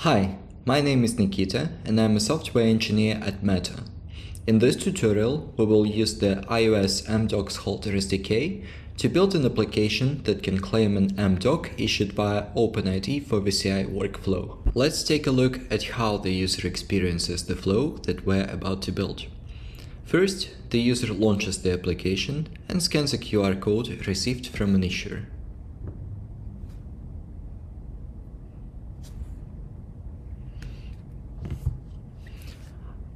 Hi, my name is Nikita and I'm a software engineer at MATTR. In this tutorial, we will use the iOS mDoc Holder SDK to build an application that can claim an mDoc issued via OpenID for VCI workflow. Let's take a look at how the user experiences the flow that we're about to build. First, the user launches the application and scans a QR code received from an issuer.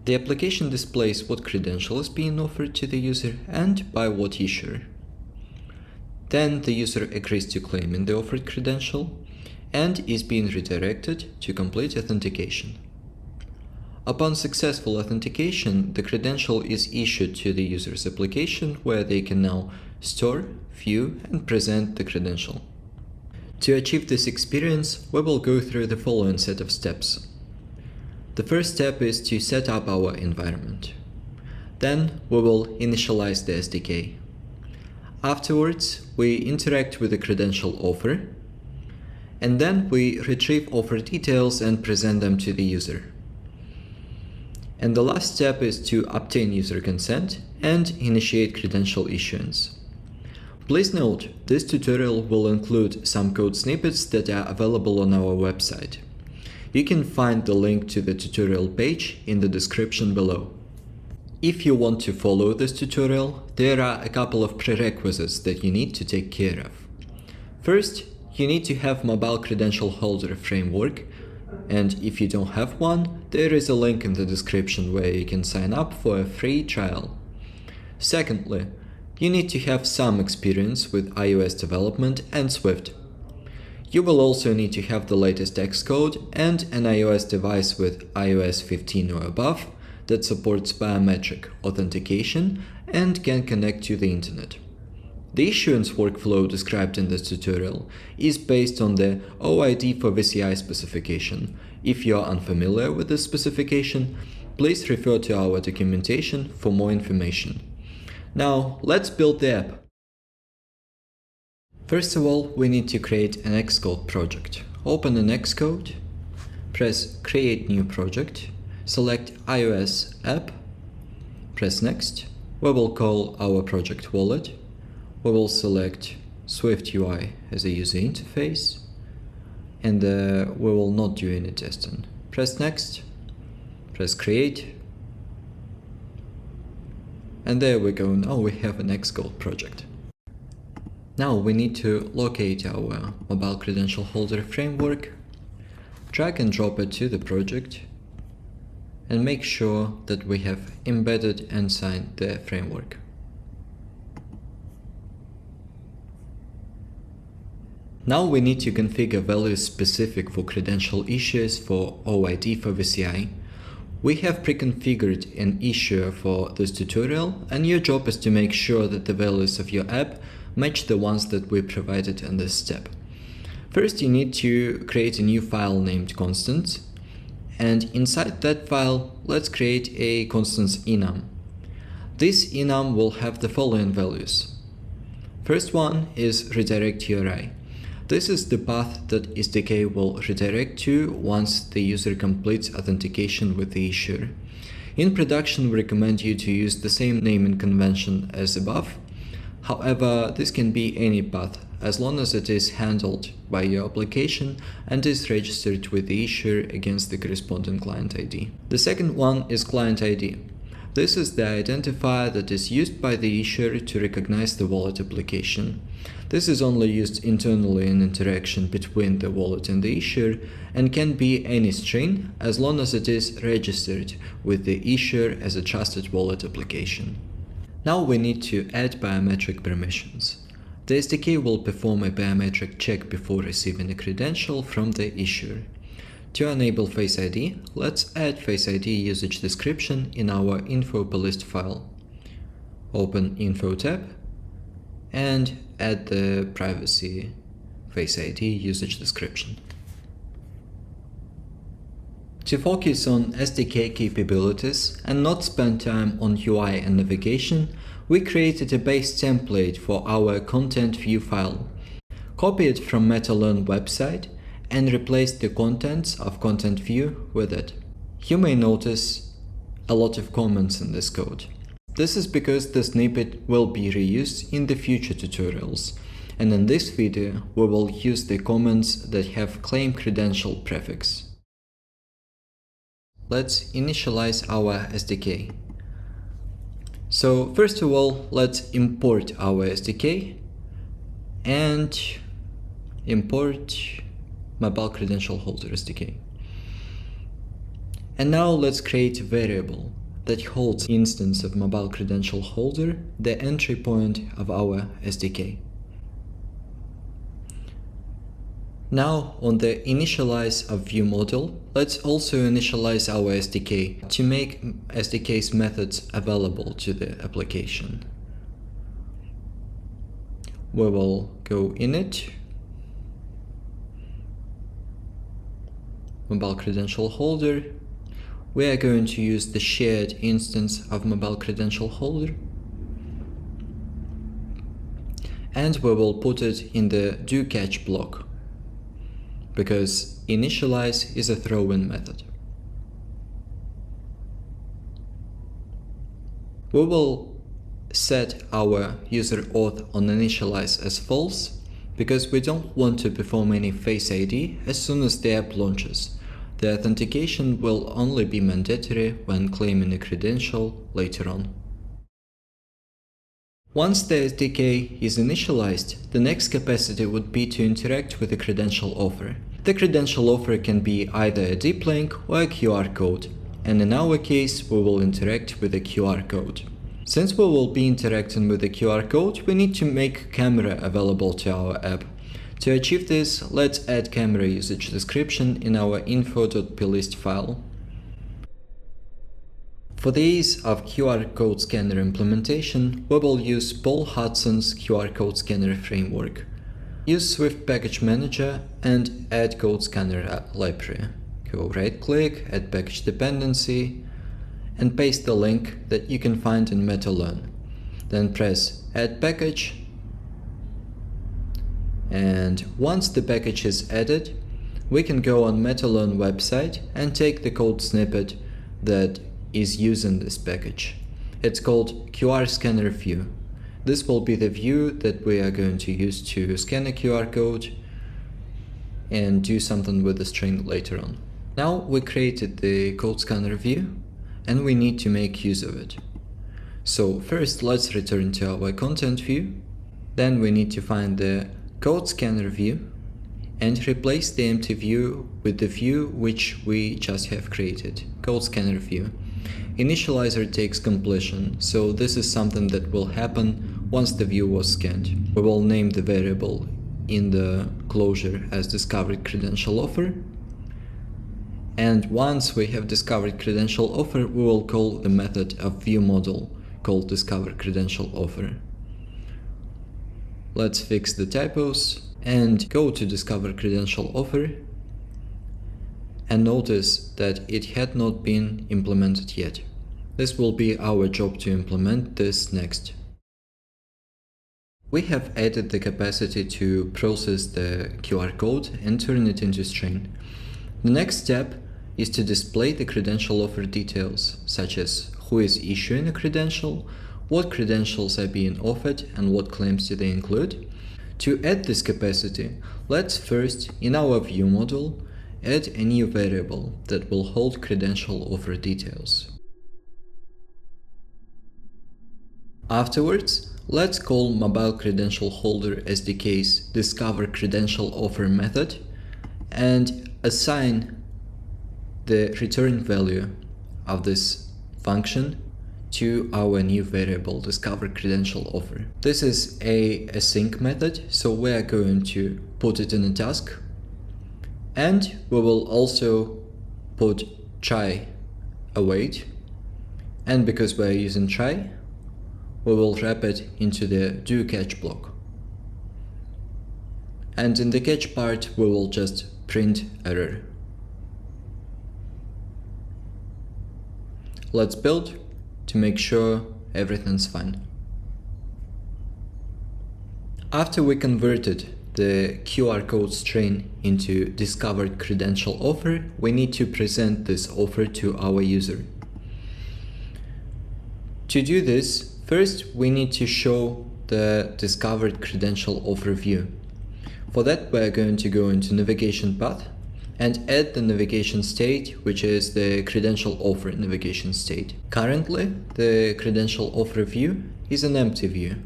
The application displays what credential is being offered to the user and by what issuer. Then the user agrees to claiming the offered credential and is being redirected to complete authentication. Upon successful authentication, the credential is issued to the user's application where they can now store, view, and present the credential. To achieve this experience, we will go through the following set of steps. The first step is to set up our environment. Then we will initialize the SDK. Afterwards, we interact with the credential offer, and then we retrieve offer details and present them to the user. And the last step is to obtain user consent and initiate credential issuance. Please note, this tutorial will include some code snippets that are available on our website. You can find the link to the tutorial page in the description below. If you want to follow this tutorial, there are a couple of prerequisites that you need to take care of. First, you need to have mobile credential holder framework, and if you don't have one, there is a link in the description where you can sign up for a free trial. Secondly, you need to have some experience with iOS development and Swift. You will also need to have the latest Xcode and an iOS device with iOS 15 or above that supports biometric authentication and can connect to the internet. The issuance workflow described in this tutorial is based on the OID for VCI specification. If you are unfamiliar with this specification, please refer to our documentation for more information. Now, let's build the app. First of all, we need to create an Xcode project. Open an Xcode, press Create New Project, select iOS App, press Next. We will call our project Wallet. We will select Swift UI as a user interface, and we will not do any testing. Press Next, press Create, and there we go. Now we have an Xcode project. Now we need to locate our mobile credential holder framework, drag and drop it to the project, and make sure that we have embedded and signed the framework. Now we need to configure values specific for credential issuers for OID for VCI. We have pre-configured an issuer for this tutorial, and your job is to make sure that the values of your app match the ones that we provided in this step. First, you need to create a new file named constants, and inside that file, let's create a constants enum. This enum will have the following values. First one is redirect URI. This is the path that SDK will redirect to once the user completes authentication with the issuer. In production, we recommend you to use the same naming convention as above. However, this can be any path as long as it is handled by your application and is registered with the issuer against the corresponding client ID. The second one is client ID. This is the identifier that is used by the issuer to recognize the wallet application. This is only used internally in interaction between the wallet and the issuer and can be any string as long as it is registered with the issuer as a trusted wallet application. Now we need to add biometric permissions. The SDK will perform a biometric check before receiving a credential from the issuer. To enable Face ID, let's add Face ID usage description in our info list file. Open Info tab and add the privacy Face ID usage description. To focus on SDK capabilities and not spend time on UI and navigation, we created a base template for our content view file. Copy it from MATTR website and replace the contents of content view with it. You may notice a lot of comments in this code. This is because the snippet will be reused in the future tutorials, and in this video we will use the comments that have claim credential prefix. Let's initialize our SDK. So first of all, let's import our SDK and import mobile credential holder SDK. And now let's create a variable that holds instance of mobile credential holder, the entry point of our SDK. Now on the initialize of view model, let's also initialize our SDK to make SDK's methods available to the application. We will go init, mobile credential holder. We are going to use the shared instance of mobile credential holder, and we will put it in the do catch block, because initialize is a throw-in method. We will set our user auth on initialize as false, because we don't want to perform any Face ID as soon as the app launches. The authentication will only be mandatory when claiming a credential later on. Once the SDK is initialized, the next capacity would be to interact with the credential offer. The credential offer can be either a deep link or a QR code, and in our case we will interact with a QR code. Since we will be interacting with the QR code, we need to make camera available to our app. To achieve this, let's add camera usage description in our info.plist file. For the ease of QR code scanner implementation, we will use Paul Hudson's QR code scanner framework. Use Swift Package Manager and add code scanner library. Go right-click, add package dependency, and paste the link that you can find in MATTR. Then press add package, and once the package is added, we can go on MATTR website and take the code snippet that is using this package. It's called QR scanner view. This will be the view that we are going to use to scan a QR code and do something with the string later on. Now we created the code scanner view and we need to make use of it. So first let's return to our content view. Then we need to find the code scanner view and replace the empty view with the view which we just have created, code scanner view. Initializer takes completion, so this is something that will happen once the view was scanned. We will name the variable in the closure as discovered credential offer. And once we have discovered credential offer, we will call the method of view model called discover credential offer. Let's fix the typos and go to discover credential offer, and notice that it had not been implemented yet. This will be our job to implement this next. We have added the capacity to process the QR code and turn it into string. The next step is to display the credential offer details, such as who is issuing a credential, what credentials are being offered, and what claims do they include. To add this capacity, let's first, in our view model, add a new variable that will hold credential offer details. Afterwards, let's call mobile credential holder SDK's discover credential offer method and assign the return value of this function to our new variable discover credential offer. This is a async method, so we are going to put it in a task, and we will also put try await, and because we are using try, we will wrap it into the do catch block. And in the catch part we will just print error. Let's build to make sure everything's fine. After we converted the QR code string into discovered credential offer, we need to present this offer to our user. To do this, first we need to show the discovered credential offer view. For that, we're going to go into navigation path and add the navigation state, which is the credential offer navigation state. Currently, the credential offer view is an empty view.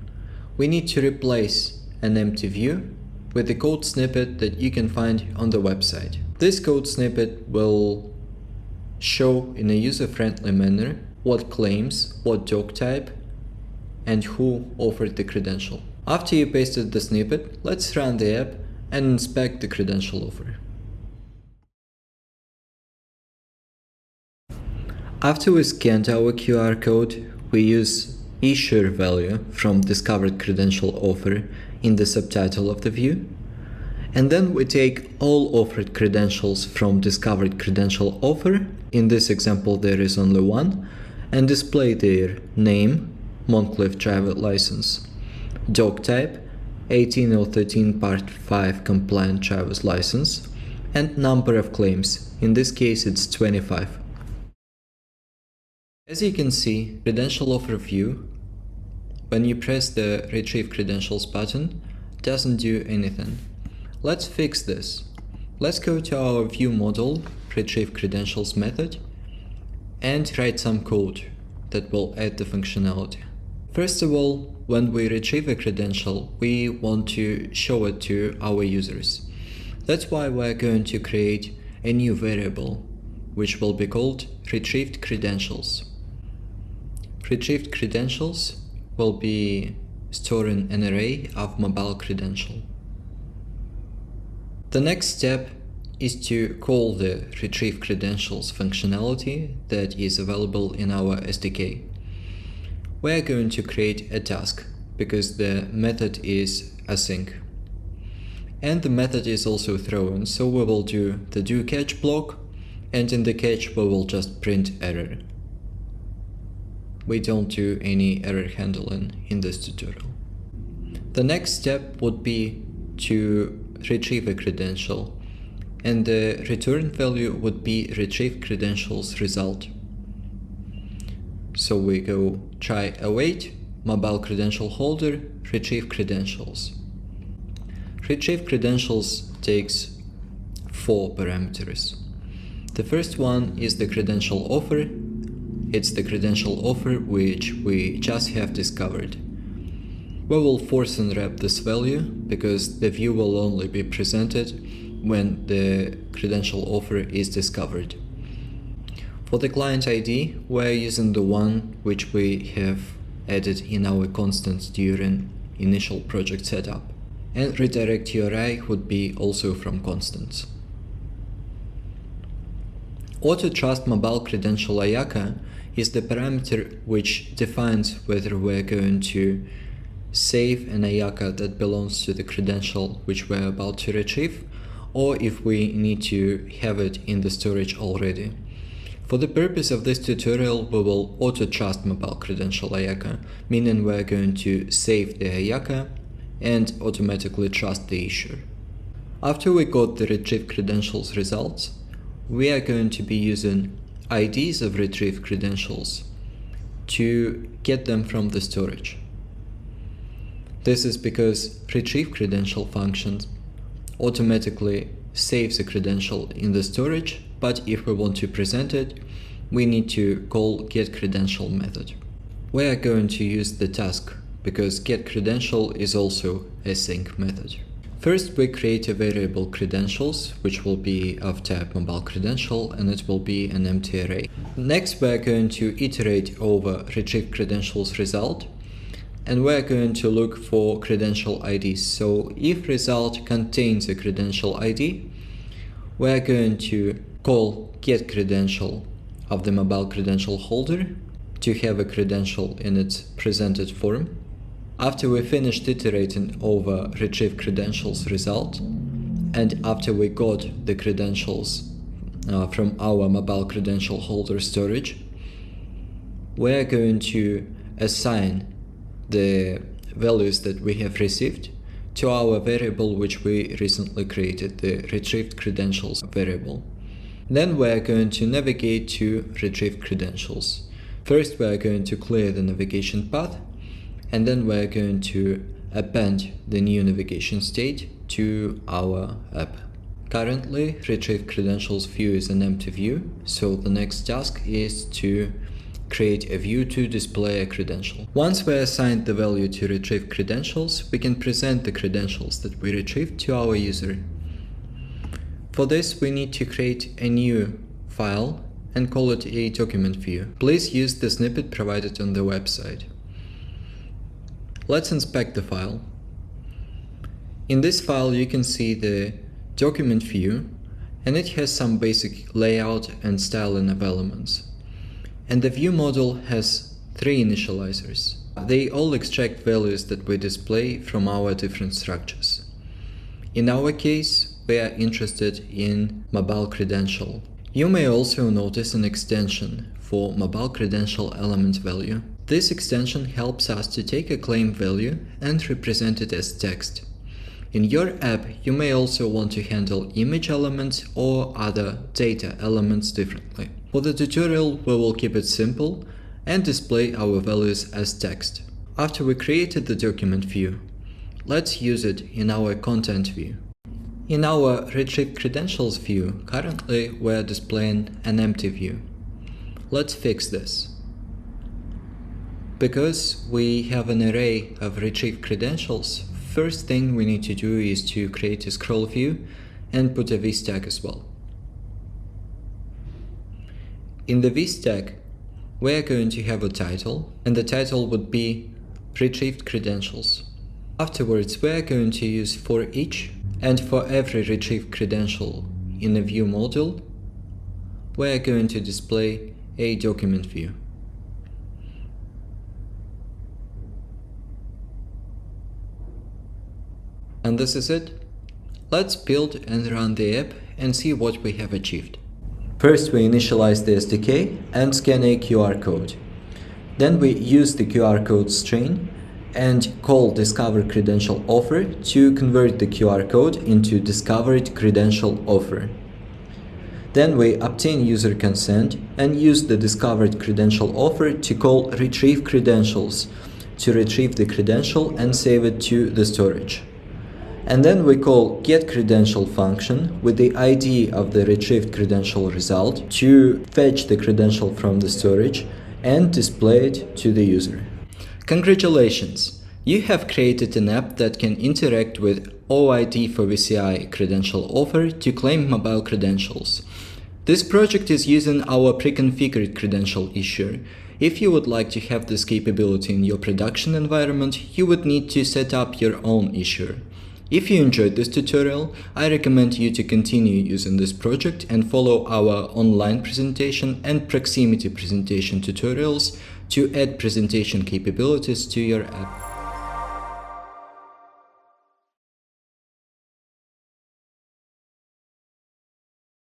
We need to replace an empty view with the code snippet that you can find on the website. This code snippet will show in a user-friendly manner what claims, what doc type, and who offered the credential. After you pasted the snippet, let's run the app and inspect the credential offer. After we scanned our QR code, we use issuer value from discovered credential offer in the subtitle of the view, and then we take all offered credentials from discovered credential offer, in this example there is only one, and display their name, Moncrief driver license, doc type, 18013 Part 5 compliant driver's license, and number of claims, in this case it's 25. As you can see, credential offer view, when you press the Retrieve Credentials button, doesn't do anything. Let's fix this. Let's go to our view model, Retrieve Credentials method, and write some code that will add the functionality. First of all, when we retrieve a credential, we want to show it to our users. That's why we're going to create a new variable, which will be called Retrieved Credentials. Retrieved credentials will be storing an array of mobile credential. The next step is to call the Retrieve Credentials functionality that is available in our SDK. We're going to create a task because the method is async. And the method is also thrown, so we will do the doCatch block, and in the catch we will just print error. We don't do any error handling in this tutorial. The next step would be to retrieve a credential, and the return value would be retrieve credentials result. So we go try await, mobile credential holder, retrieve credentials. Retrieve credentials takes 4 parameters. The first one is the credential offer. It's the credential offer which we just have discovered. We will force unwrap this value because the view will only be presented when the credential offer is discovered. For the client ID, we're using the one which we have added in our constants during initial project setup. And redirect URI would be also from constants. Auto-trust mobile credential IACA is the parameter which defines whether we're going to save an IACA that belongs to the credential which we're about to retrieve, or if we need to have it in the storage already. For the purpose of this tutorial, we will auto-trust mobile credential IACA, meaning we're going to save the IACA and automatically trust the issuer. After we got the retrieve credentials results, we are going to be using IDs of retrieve credentials to get them from the storage. This is because retrieve credential function automatically saves a credential in the storage, but if we want to present it, we need to call getCredential method. We are going to use the task because getCredential is also a sync method. First, we create a variable credentials, which will be of type mobile credential, and it will be an empty array. Next, we're going to iterate over retrieve credentials result, and we're going to look for credential IDs. So if result contains a credential ID, we're going to call getCredential of the mobile credential holder to have a credential in its presented form. After we finished iterating over retrieve credentials result, and after we got the credentials from our mobile credential holder storage, we're going to assign the values that we have received to our variable which we recently created, the retrieved credentials variable. Then we are going to navigate to retrieve credentials. First we are going to clear the navigation path, and then we are going to append the new navigation state to our app. Currently, retrieve credentials view is an empty view, so the next task is to create a view to display a credential. Once we assign the value to retrieve credentials, we can present the credentials that we retrieved to our user. For this, we need to create a new file and call it a document view. Please use the snippet provided on the website. Let's inspect the file. In this file, you can see the document view, and it has some basic layout and styling of elements. And the view model has 3 initializers. They all extract values that we display from our different structures. In our case, we are interested in mobile credential. You may also notice an extension for mobile credential element value. This extension helps us to take a claim value and represent it as text. In your app, you may also want to handle image elements or other data elements differently. For the tutorial, we will keep it simple and display our values as text. After we created the document view, let's use it in our content view. In our retrieve credentials view, currently we are displaying an empty view. Let's fix this. Because we have an array of retrieve credentials, first thing we need to do is to create a scroll view and put a vStack as well. In the vStack, we are going to have a title, and the title would be retrieved credentials. Afterwards, we are going to use for each, and for every retrieved credential in a view module, we are going to display a document view. And this is it. Let's build and run the app and see what we have achieved. First, we initialize the SDK and scan a QR code. Then we use the QR code string and call discover credential offer to convert the QR code into discovered credential offer. Then we obtain user consent and use the discovered credential offer to call retrieve credentials to retrieve the credential and save it to the storage. And then we call getCredential function with the ID of the retrieved credential result to fetch the credential from the storage and display it to the user. Congratulations! You have created an app that can interact with OID for VCI credential offer to claim mobile credentials. This project is using our pre-configured credential issuer. If you would like to have this capability in your production environment, you would need to set up your own issuer. If you enjoyed this tutorial, I recommend you to continue using this project and follow our online presentation and proximity presentation tutorials to add presentation capabilities to your app.